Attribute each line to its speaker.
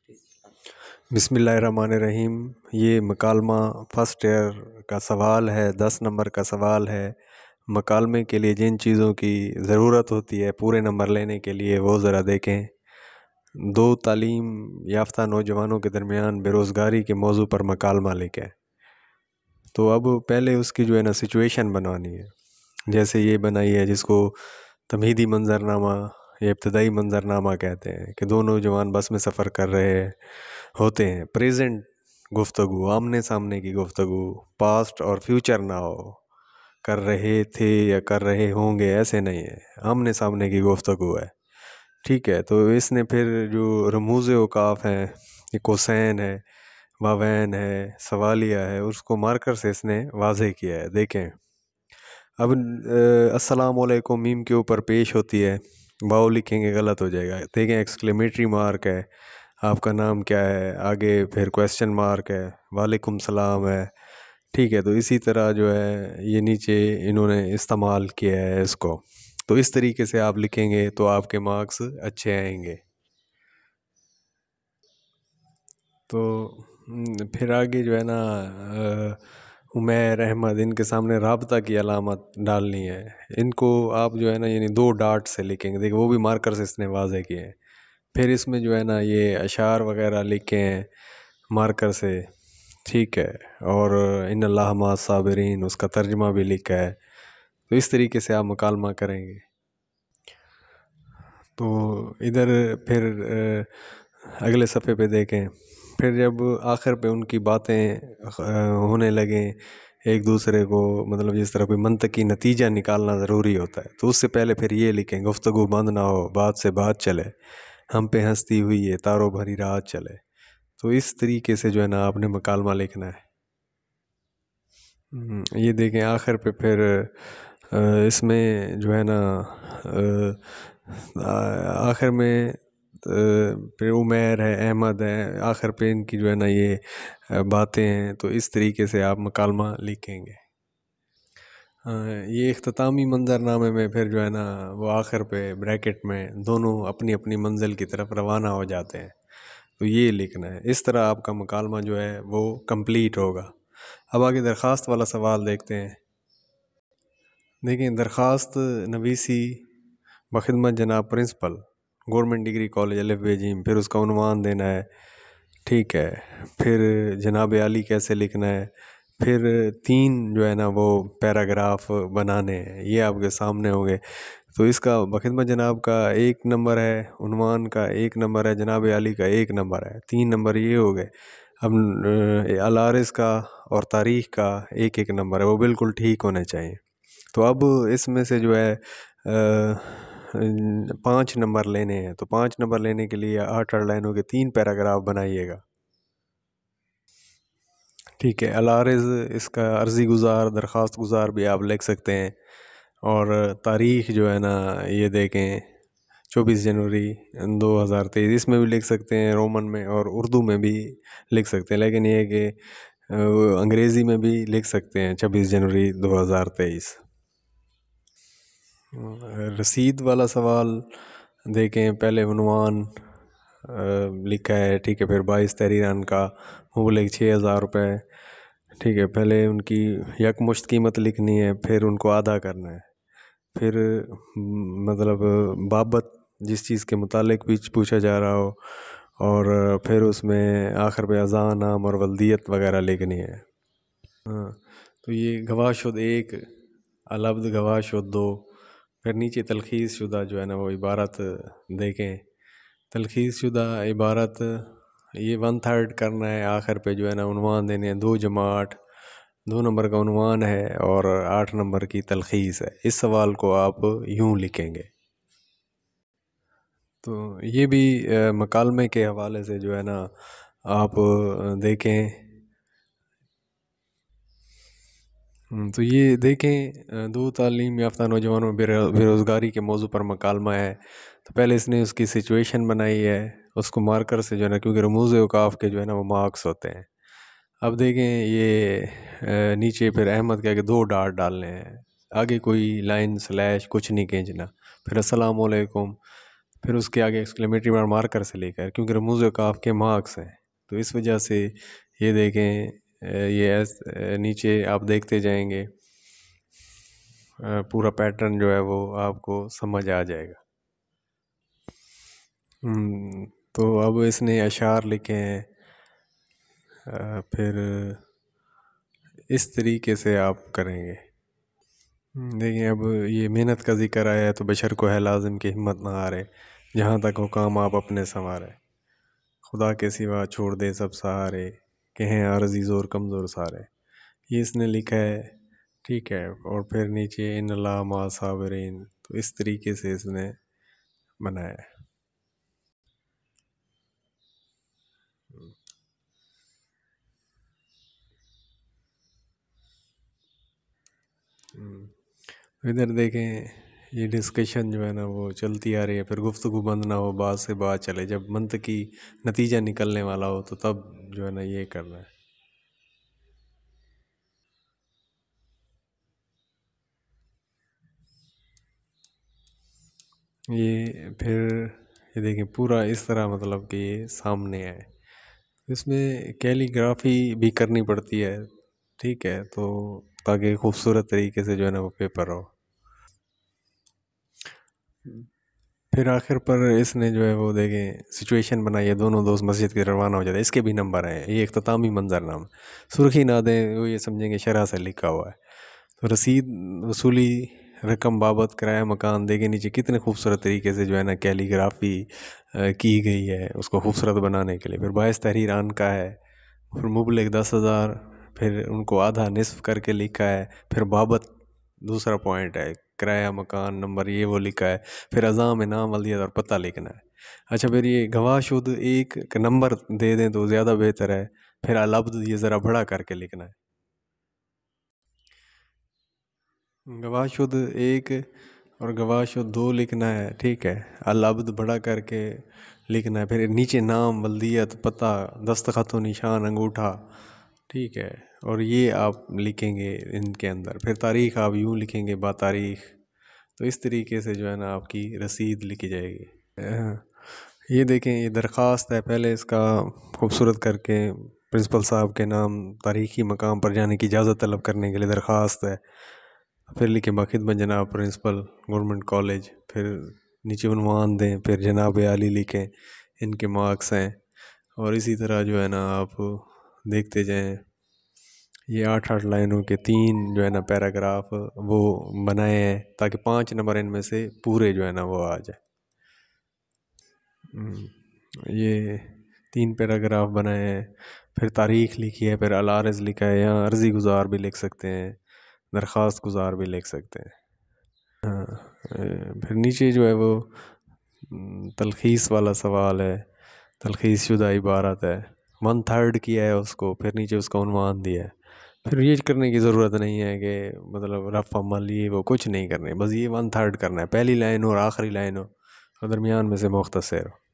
Speaker 1: بسم اللہ الرحمن الرحیم۔ یہ مکالمہ فرسٹ ایئر کا سوال ہے، 10 نمبر کا سوال ہے۔ مکالمے کے لیے جن چیزوں کی ضرورت ہوتی ہے پورے نمبر لینے کے لیے وہ ذرا دیکھیں۔ 2 تعلیم یافتہ نوجوانوں کے درمیان بے روزگاری کے موضوع پر مکالمہ لکھیں۔ تو اب پہلے اس کی جو ہے نا سچویشن بنانی ہے، جیسے یہ بنائی ہے جس کو تمہیدی منظرنامہ یا ابتدائی منظرنامہ کہتے ہیں کہ 2 نوجوان بس میں سفر کر رہے ہوتے ہیں۔ پریزنٹ گفتگو، آمنے سامنے کی گفتگو، پاسٹ اور فیوچر نہ ہو، کر رہے تھے یا کر رہے ہوں گے ایسے نہیں ہے، آمنے سامنے کی گفتگو ہے، ٹھیک ہے۔ تو اس نے پھر جو رموز اوقاف ہیں، کوسین ہے، واوین ہے، سوالیہ ہے، اس کو مارکر سے اس نے واضح کیا ہے۔ دیکھیں اب السلام علیکم میم کے اوپر پیش ہوتی ہے، باؤ لکھیں گے غلط ہو جائے گا۔ دیکھیں ایکسکلیمیٹری مارک ہے، آپ کا نام کیا ہے، آگے پھر کویسچن مارک ہے، وعلیکم السلام ہے، ٹھیک ہے۔ تو اسی طرح جو ہے یہ نیچے انہوں نے استعمال کیا ہے اس کو، تو اس طریقے سے آپ لکھیں گے تو آپ کے مارکس اچھے آئیں گے۔ تو پھر آگے جو ہے نا عمیر احمد، ان کے سامنے رابطہ کی علامت ڈالنی ہے۔ ان کو آپ جو ہے نا یعنی 2 ڈاٹ سے لکھیں گے، دیکھیں وہ بھی مارکر سے اس نے واضح کیے ہیں۔ پھر اس میں جو ہے نا یہ اشعار وغیرہ لکھے ہیں مارکر سے، ٹھیک ہے، اور ان اللہ مع الصابرین اس کا ترجمہ بھی لکھا ہے۔ تو اس طریقے سے آپ مکالمہ کریں گے۔ تو ادھر پھر اگلے صفحے پہ دیکھیں، پھر جب آخر پہ ان کی باتیں ہونے لگیں ایک دوسرے کو، مطلب جس طرح کوئی منطقی نتیجہ نکالنا ضروری ہوتا ہے، تو اس سے پہلے پھر یہ لکھیں گفتگو بند نہ ہو، بات سے بات چلے، ہم پہ ہنستی ہوئی ہے تاروں بھری رات چلے۔ تو اس طریقے سے جو ہے نا آپ نے مکالمہ لکھنا ہے۔ یہ دیکھیں آخر پہ پھر اس میں جو ہے نا آخر میں پھر عمیر ہے، احمد ہے، آخر پہ ان کی جو ہے نا یہ باتیں ہیں، تو اس طریقے سے آپ مکالمہ لکھیں گے۔ یہ اختتامی منظرنامے میں پھر جو ہے نا وہ آخر پہ بریکٹ میں دونوں اپنی اپنی منزل کی طرف روانہ ہو جاتے ہیں، تو یہ لکھنا ہے۔ اس طرح آپ کا مکالمہ جو ہے وہ کمپلیٹ ہوگا۔ اب آگے درخواست والا سوال دیکھتے ہیں۔ دیکھیں درخواست نویسی بخدمت جناب پرنسپل گورنمنٹ ڈگری کالج الف ب ج، پھر اس کا عنوان دینا ہے، ٹھیک ہے، پھر جناب عالی کیسے لکھنا ہے، پھر 3 جو ہے نا وہ پیراگراف بنانے ہیں، یہ آپ کے سامنے ہوں گے۔ تو اس کا بخدمت جناب کا 1 نمبر ہے، عنوان کا 1 نمبر ہے، جناب عالی کا 1 نمبر ہے، 3 نمبر یہ ہو گئے۔ اب العارض کا اور تاریخ کا 1 نمبر ہے، وہ بالکل ٹھیک ہونے چاہیے۔ تو اب اس میں سے جو ہے 5 نمبر لینے ہیں، تو 5 نمبر لینے کے لیے 8 لائنوں کے 3 پیراگراف بنائیے گا، ٹھیک ہے۔ العارض اس کا عرضی گزار، درخواست گزار بھی آپ لکھ سکتے ہیں، اور تاریخ جو ہے نا یہ دیکھیں 24 جنوری 2023، اس میں بھی لکھ سکتے ہیں رومن میں، اور اردو میں بھی لکھ سکتے ہیں، لیکن یہ کہ انگریزی میں بھی لکھ سکتے ہیں 26 جنوری 2023۔ رسید والا سوال دیکھیں، پہلے عنوان لکھا ہے، ٹھیک ہے، پھر 22 تحریران کا مبلغ 6000 روپے، ٹھیک ہے، پہلے ان کی یکمشت قیمت لکھنی ہے، پھر ان کو ادا کرنا ہے، پھر مطلب بابت جس چیز کے متعلق بھی پوچھا جا رہا ہو، اور پھر اس میں آخر پہ اذاں، نام اور ولدیت وغیرہ لکھنی ہے۔ تو یہ گواہ شد 1، العبد گواہ شد 2، پھر نیچے تلخیص شدہ جو ہے نا وہ عبارت دیکھیں، تلخیص شدہ عبارت یہ 1/3 کرنا ہے، آخر پہ جو ہے نا عنوان دینے ہیں 2 2 نمبر کا عنوان ہے اور 8 نمبر کی تلخیص ہے۔ اس سوال کو آپ یوں لکھیں گے۔ تو یہ بھی مکالمے کے حوالے سے جو ہے نا آپ دیکھیں، تو یہ دیکھیں 2 تعلیم یافتہ نوجوانوں میں بے روزگاری کے موضوع پر مکالمہ ہے۔ تو پہلے اس نے اس کی سچویشن بنائی ہے، اس کو مارکر سے جو ہے نا، کیونکہ رموز اوقاف کے جو ہے نا وہ مارکس ہوتے ہیں۔ اب دیکھیں یہ نیچے پھر احمد کہہ کے 2 ڈاٹ ڈالنے ہیں، آگے کوئی لائن سلیش کچھ نہیں کھینچنا، پھر السلام علیکم، پھر اس کے آگے ایکسکلیمیٹری مارکر سے لے کر، کیونکہ رموز کاف کے مارکس ہیں، تو اس وجہ سے یہ دیکھیں یہ نیچے آپ دیکھتے جائیں گے پورا پیٹرن جو ہے وہ آپ کو سمجھ آ جائے گا۔ تو اب اس نے اشعار لکھے ہیں، پھر اس طریقے سے آپ کریں گے۔ دیکھیں اب یہ محنت کا ذکر آیا ہے، تو بشر کو ہے لازم کہ ہمت نہ ہارے، جہاں تک ہو کام آپ اپنے سنوارے، خدا کے سوا چھوڑ دے سب سہارے، کہیں عارضی زور کمزور سارے، یہ اس نے لکھا ہے، ٹھیک ہے۔ اور پھر نیچے ان اللہ مع صابرین، تو اس طریقے سے اس نے بنایا ہے۔ ادھر دیکھیں یہ ڈسکشن جو ہے نا وہ چلتی آ رہی ہے، پھر گفتگو بند نہ ہو، بات سے بات چلے، جب منطقی نتیجہ نکلنے والا ہو تو تب جو ہے نا یہ کرنا ہے۔ یہ پھر یہ دیکھیں پورا اس طرح مطلب کہ یہ سامنے ہے، اس میں کیلی گرافی بھی کرنی پڑتی ہے، ٹھیک ہے، تو تاکہ خوبصورت طریقے سے جو ہے نا وہ پیپر ہو۔ پھر آخر پر اس نے جو ہے وہ دیکھیں سچویشن بنائی ہے، دونوں دوست مسجد کے روانہ ہو جاتے ہیں، اس کے بھی نمبر ہیں، یہ اختتامی منظر نام، سرخی نہ دیں وہ یہ سمجھیں گے شرح سے لکھا ہوا ہے۔ تو رسید وصولی رقم بابت کرایہ مکان، دیکھیں نیچے کتنے خوبصورت طریقے سے جو ہے نا کیلی گرافی کی گئی ہے اس کو خوبصورت بنانے کے لیے۔ پھر باعث تحریر آن کا ہے، پھر مبلغ 10,000، پھر ان کو آدھا نصف کر کے لکھا ہے، پھر بابت دوسرا پوائنٹ ہے، کرایہ مکان نمبر یہ وہ لکھا ہے، پھر اعضاء میں نام ولدیت اور پتہ لکھنا ہے۔ اچھا پھر یہ گواہ شد ایک نمبر دے دیں تو زیادہ بہتر ہے، پھر العبد یہ ذرا بڑا کر کے لکھنا ہے، گواہ شد ایک اور گواہ شد دو لکھنا ہے، ٹھیک ہے، العبد بڑا کر کے لکھنا ہے، پھر نیچے نام ولدیت پتہ دستخط و نشان انگوٹھا، ٹھیک ہے، اور یہ آپ لکھیں گے ان کے اندر، پھر تاریخ آپ یوں لکھیں گے با تاریخ، تو اس طریقے سے جو ہے نا آپ کی رسید لکھی جائے گی۔ یہ دیکھیں یہ درخواست ہے، پہلے اس کا خوبصورت کر کے پرنسپل صاحب کے نام تاریخی مقام پر جانے کی اجازت طلب کرنے کے لیے درخواست ہے، پھر لکھیں باخدمت جناب پرنسپل گورنمنٹ کالج، پھر نیچے عنوان دیں، پھر جناب عالی لکھیں، ان کے مارکس ہیں، اور اسی طرح جو ہے نا آپ دیکھتے جائیں، یہ 8 لائنوں کے 3 جو ہے نا پیراگراف وہ بنائے ہیں تاکہ 5 نمبر ان میں سے پورے جو ہے نا وہ آ جائے۔ یہ 3 پیراگراف بنائے ہیں، پھر تاریخ لکھی ہے، پھر العارض لکھا ہے، یہاں عرضی گزار بھی لکھ سکتے ہیں، درخواست گزار بھی لکھ سکتے ہیں۔ پھر نیچے جو ہے وہ تلخیص والا سوال ہے، تلخیص شدہ عبارت ہے، 1/3 کیا ہے اس کو، پھر نیچے اس کا عنوان دیا ہے۔ پھر یہ کرنے کی ضرورت نہیں ہے کہ مطلب رفع عمل یہ وہ کچھ نہیں کرنے، بس یہ 1/3 کرنا ہے، پہلی لائن اور آخری لائن ہو اور درمیان میں سے مختصر ہو۔